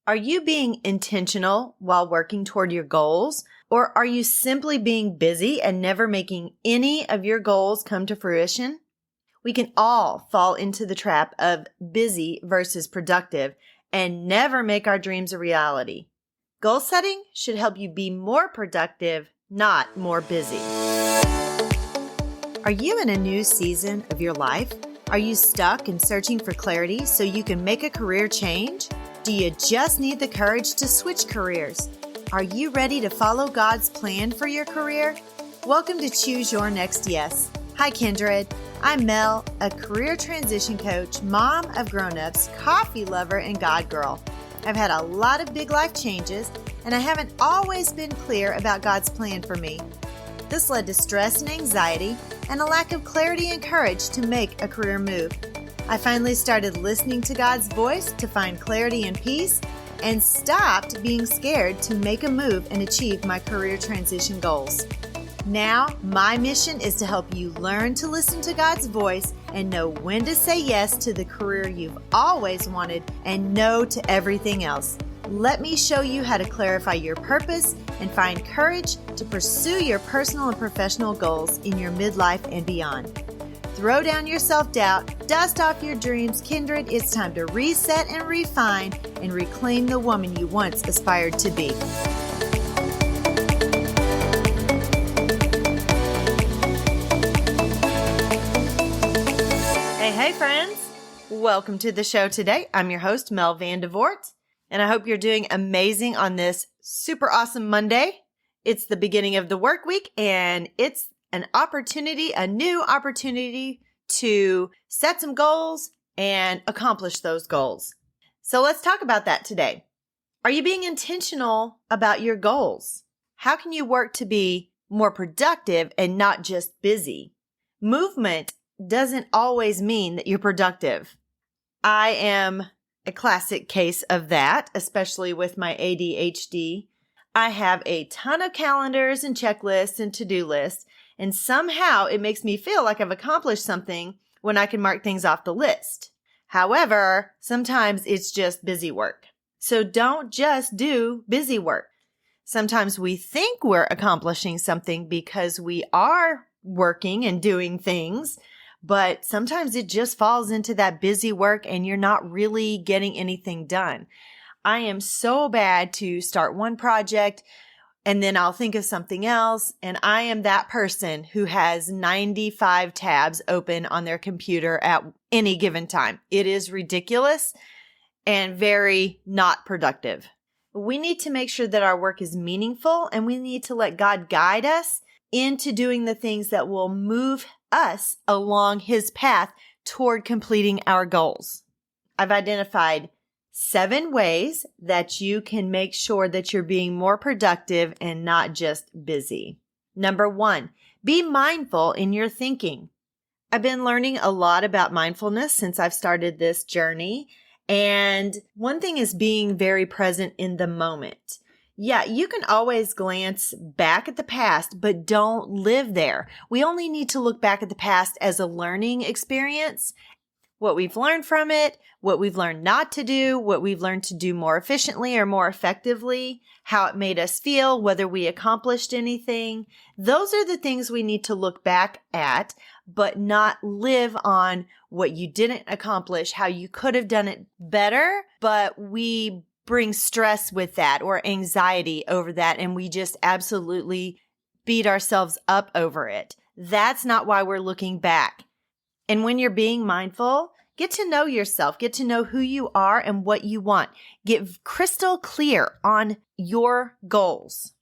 Are you being intentional while working toward your goals, or are you simply being busy and never making any of your goals come to fruition? We can all fall into the trap of busy versus productive and never make our dreams a reality. Goal setting should help you be more productive, not more busy. Are you in a new season of your life? Are you stuck and searching for clarity so you can make a career change? Do you just need the courage to switch careers? Are you ready to follow God's plan for your career? Welcome to Choose Your Next Yes. Hi, Kindred. I'm Mel, a career transition coach, mom of grown-ups, coffee lover, and God girl. I've had a lot of big life changes, and I haven't always been clear about God's plan for me. This led to stress and anxiety and a lack of clarity and courage to make a career move. I finally started listening to God's voice to find clarity and peace and stopped being scared to make a move and achieve my career transition goals. Now, my mission is to help you learn to listen to God's voice and know when to say yes to the career you've always wanted and no to everything else. Let me show you how to clarify your purpose and find courage to pursue your personal and professional goals in your midlife and beyond. Throw down your self-doubt, dust off your dreams, Kindred. It's time to reset and refine and reclaim the woman you once aspired to be. Hey friends, welcome to the show today. I'm your host, Mel Vandevort, and I hope you're doing amazing on this super awesome Monday. It's the beginning of the work week, and it's a new opportunity to set some goals and accomplish those goals. So let's talk about that today. Are you being intentional about your goals? How can you work to be more productive and not just busy? Movement doesn't always mean that you're productive. I am a classic case of that, especially with my ADHD. I have a ton of calendars and checklists and to-do lists, and somehow it makes me feel like I've accomplished something when I can mark things off the list. However, sometimes it's just busy work. So don't just do busy work. Sometimes we think we're accomplishing something because we are working and doing things, but sometimes it just falls into that busy work and you're not really getting anything done. I am so bad to start one project and then I'll think of something else. And I am that person who has 95 tabs open on their computer at any given time. It is ridiculous and very not productive. We need to make sure that our work is meaningful, and we need to let God guide us into doing the things that will move us along His path toward completing our goals. I've identified 7 ways that you can make sure that you're being more productive and not just busy. Number 1, be mindful in your thinking. I've been learning a lot about mindfulness since I've started this journey. And one thing is being very present in the moment. Yeah, you can always glance back at the past, but don't live there. We only need to look back at the past as a learning experience, what we've learned from it, what we've learned not to do, what we've learned to do more efficiently or more effectively, how it made us feel, whether we accomplished anything. Those are the things we need to look back at, but not live on what you didn't accomplish, how you could have done it better, but we bring stress with that or anxiety over that, and we just absolutely beat ourselves up over it. That's not why we're looking back. And when you're being mindful, get to know yourself, get to know who you are and what you want. Get crystal clear on your goals.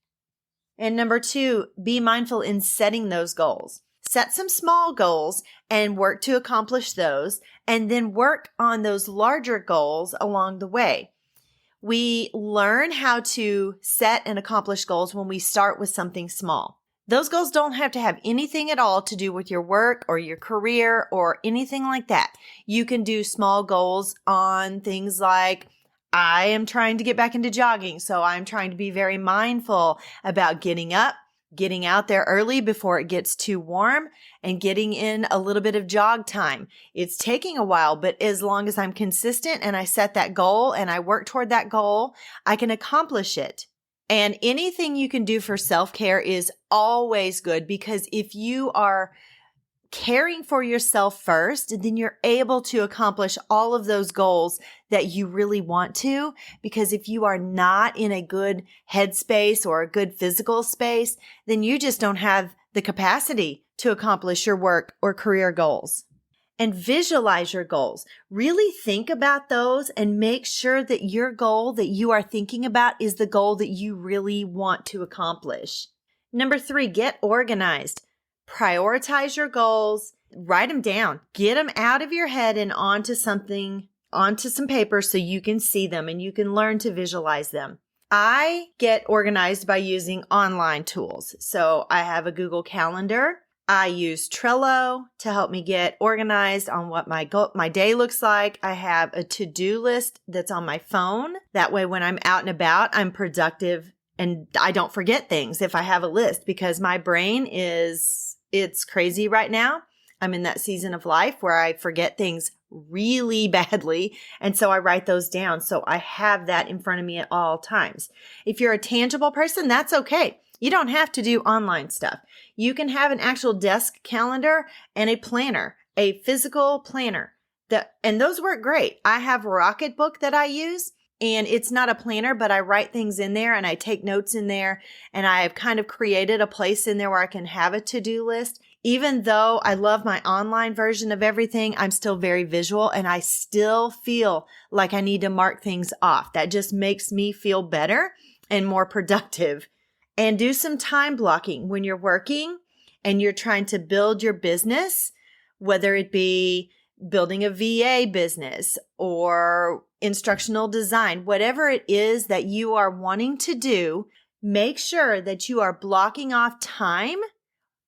And number 2, be mindful in setting those goals. Set some small goals and work to accomplish those, and then work on those larger goals along the way. We learn how to set and accomplish goals when we start with something small. Those goals don't have to have anything at all to do with your work or your career or anything like that. You can do small goals on things like, I am trying to get back into jogging, so I'm trying to be very mindful about getting up, getting out there early before it gets too warm and getting in a little bit of jog time. It's taking a while, but as long as I'm consistent and I set that goal and I work toward that goal, I can accomplish it. And anything you can do for self-care is always good, because if you are caring for yourself first, then you're able to accomplish all of those goals that you really want to. Because if you are not in a good headspace or a good physical space, then you just don't have the capacity to accomplish your work or career goals. And visualize your goals. Really think about those and make sure that your goal that you are thinking about is the goal that you really want to accomplish. Number 3, get organized. Prioritize your goals, write them down, get them out of your head and onto some paper so you can see them and you can learn to visualize them. I get organized by using online tools. So I have a Google Calendar. I use Trello to help me get organized on what my day looks like. I have a to-do list that's on my phone. That way, when I'm out and about, I'm productive and I don't forget things if I have a list, because my brain it's crazy right now. I'm in that season of life where I forget things really badly. And so I write those down. So I have that in front of me at all times. If you're a tangible person, that's okay. You don't have to do online stuff. You can have an actual desk calendar and a planner, a physical planner. And those work great. I have Rocketbook that I use. And it's not a planner, but I write things in there and I take notes in there. And I've kind of created a place in there where I can have a to-do list. Even though I love my online version of everything, I'm still very visual and I still feel like I need to mark things off. That just makes me feel better and more productive. And do some time blocking when you're working and you're trying to build your business, whether it be building a VA business or instructional design, whatever it is that you are wanting to do, make sure that you are blocking off time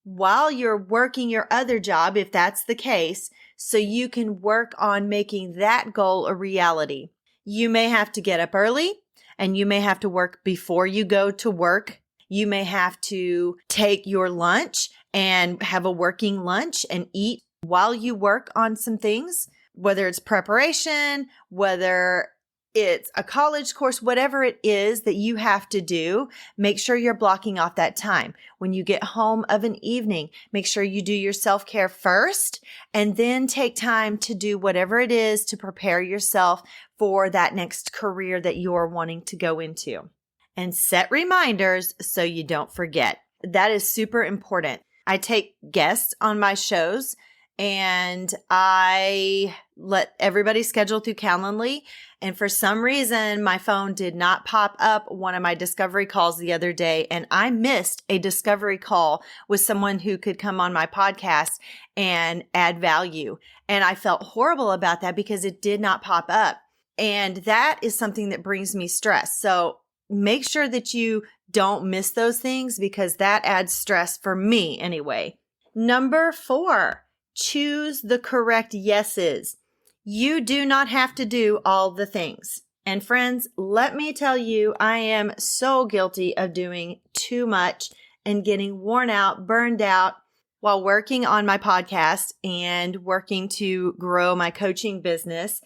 while you're working your other job, if that's the case, so you can work on making that goal a reality. You may have to get up early and you may have to work before you go to work. You may have to take your lunch and have a working lunch and eat while you work on some things, whether it's preparation, whether it's a college course, whatever it is that you have to do, make sure you're blocking off that time. When you get home of an evening, make sure you do your self-care first and then take time to do whatever it is to prepare yourself for that next career that you're wanting to go into. And set reminders so you don't forget. That is super important. I take guests on my shows and I let everybody schedule through Calendly. And for some reason, my phone did not pop up one of my discovery calls the other day. And I missed a discovery call with someone who could come on my podcast and add value. And I felt horrible about that because it did not pop up. And that is something that brings me stress. So make sure that you don't miss those things because that adds stress for me anyway. Number 4. Choose the correct yeses. You do not have to do all the things. And friends, let me tell you, I am so guilty of doing too much and getting worn out, burned out while working on my podcast and working to grow my coaching business.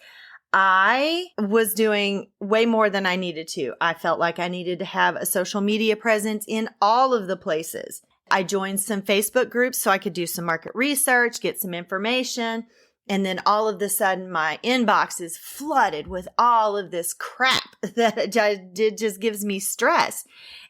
I was doing way more than I needed to. I felt like I needed to have a social media presence in all of the places. I joined some Facebook groups so I could do some market research, get some information. And then all of a sudden my inbox is flooded with all of this crap that just gives me stress.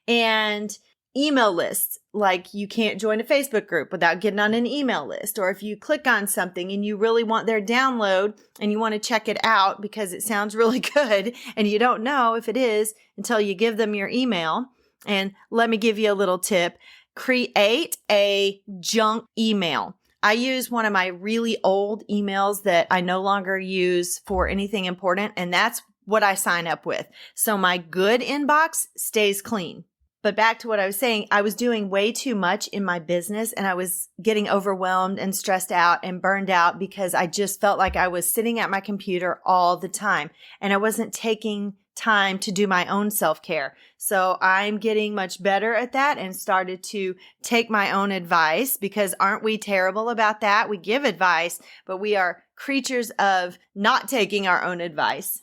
And email lists, like you can't join a Facebook group without getting on an email list. Or if you click on something and you really want their download and you want to check it out because it sounds really good and you don't know if it is until you give them your email. And let me give you a little tip. Create a junk email. I use one of my really old emails that I no longer use for anything important, and that's what I sign up with. So my good inbox stays clean. But back to what I was saying, I was doing way too much in my business and I was getting overwhelmed and stressed out and burned out because I just felt like I was sitting at my computer all the time and I wasn't taking time to do my own self-care. So I'm getting much better at that and started to take my own advice, because aren't we terrible about that? We give advice, but we are creatures of not taking our own advice.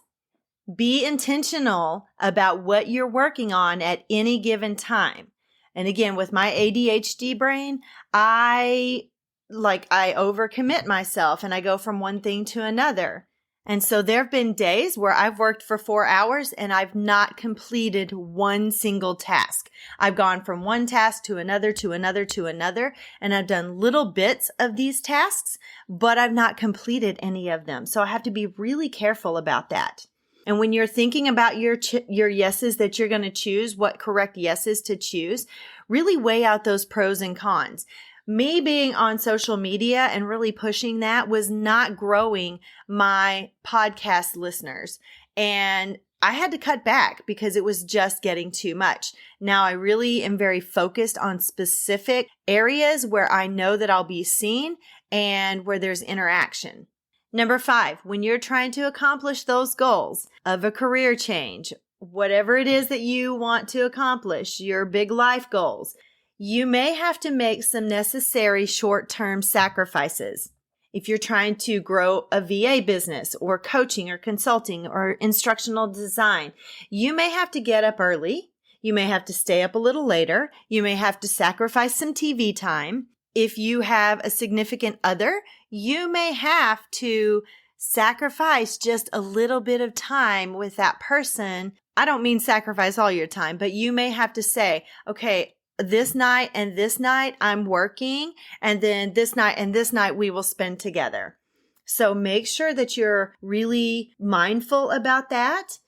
Be intentional about what you're working on at any given time. And again, with my ADHD brain, I overcommit myself and I go from one thing to another. And so there have been days where I've worked for 4 hours and I've not completed one single task. I've gone from one task to another, to another, to another, and I've done little bits of these tasks, but I've not completed any of them. So I have to be really careful about that. And when you're thinking about your yeses that you're going to choose, what correct yeses to choose, really weigh out those pros and cons. Me being on social media and really pushing that was not growing my podcast listeners. And I had to cut back because it was just getting too much. Now I really am very focused on specific areas where I know that I'll be seen and where there's interaction. Number 5, when you're trying to accomplish those goals of a career change, whatever it is that you want to accomplish, your big life goals, you may have to make some necessary short-term sacrifices. If you're trying to grow a VA business or coaching or consulting or instructional design, you may have to get up early. You may have to stay up a little later. You may have to sacrifice some TV time. If you have a significant other, you may have to sacrifice just a little bit of time with that person. I don't mean sacrifice all your time, but you may have to say, okay, this night and this night I'm working, and then this night and this night we will spend together. So make sure that you're really mindful about that.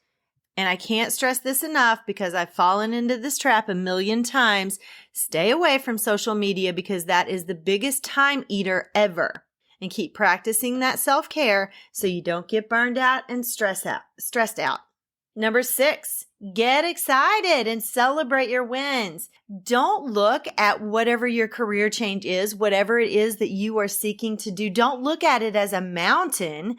And I can't stress this enough because I've fallen into this trap a million times. Stay away from social media because that is the biggest time eater ever. And keep practicing that self-care so you don't get burned out and stressed out. Number 6, get excited and celebrate your wins. Don't look at whatever your career change is, whatever it is that you are seeking to do. Don't look at it as a mountain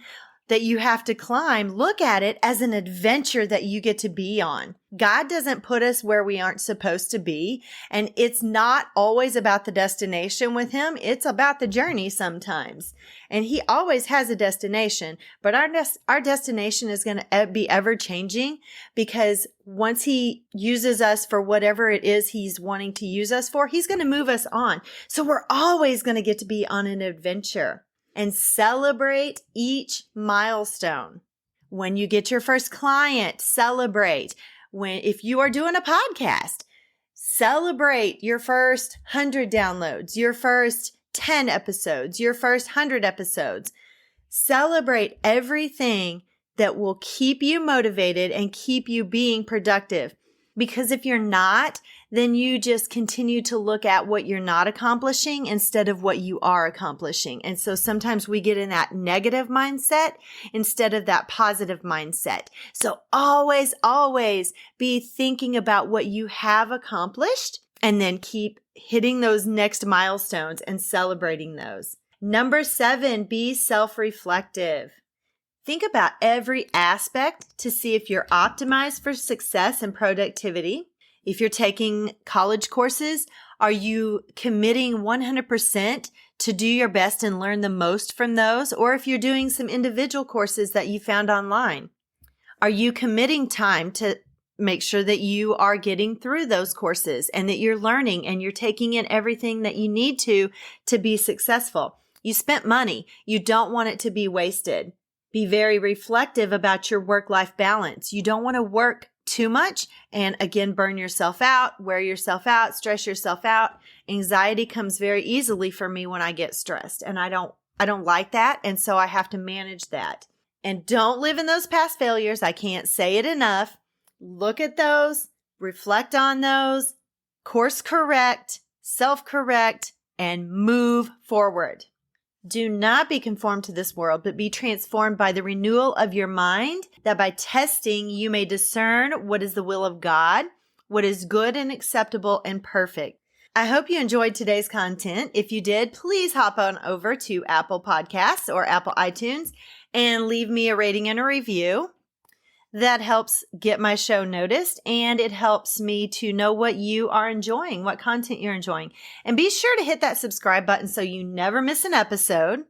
that you have to climb. Look at it as an adventure that you get to be on. God doesn't put us where we aren't supposed to be. And it's not always about the destination with Him. It's about the journey sometimes. And He always has a destination, but our destination is going to be ever changing, because once He uses us for whatever it is He's wanting to use us for, He's going to move us on. So we're always going to get to be on an adventure. And celebrate each milestone. When you get your first client, celebrate. If you are doing a podcast, celebrate your first 100 downloads, your first 10 episodes, your first 100 episodes. Celebrate everything that will keep you motivated and keep you being productive. Because if you're not, then you just continue to look at what you're not accomplishing instead of what you are accomplishing. And so sometimes we get in that negative mindset instead of that positive mindset. So always, always be thinking about what you have accomplished and then keep hitting those next milestones and celebrating those. Number 7, be self-reflective. Think about every aspect to see if you're optimized for success and productivity. If you're taking college courses, are you committing 100% to do your best and learn the most from those? Or if you're doing some individual courses that you found online, are you committing time to make sure that you are getting through those courses and that you're learning and you're taking in everything that you need to be successful? You spent money. You don't want it to be wasted. Be very reflective about your work-life balance. You don't want to work too much and again, burn yourself out, wear yourself out, stress yourself out. Anxiety comes very easily for me when I get stressed, and I don't like that. And so I have to manage that. And don't live in those past failures. I can't say it enough. Look at those, reflect on those, course correct, self-correct, and move forward. Do not be conformed to this world, but be transformed by the renewal of your mind, that by testing you may discern what is the will of God, what is good and acceptable and perfect. I hope you enjoyed today's content. If you did, please hop on over to Apple Podcasts or Apple iTunes and leave me a rating and a review. That helps get my show noticed, and it helps me to know what you are enjoying, what content you're enjoying. And be sure to hit that subscribe button so you never miss an episode.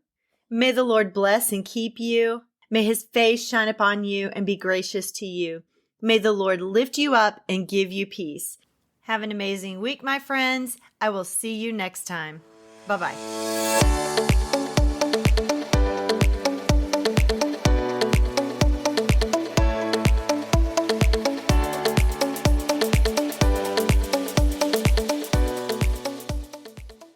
May the Lord bless and keep you. May his face shine upon you and be gracious to you. May the Lord lift you up and give you peace. Have an amazing week, my friends. I will see you next time. Bye-bye.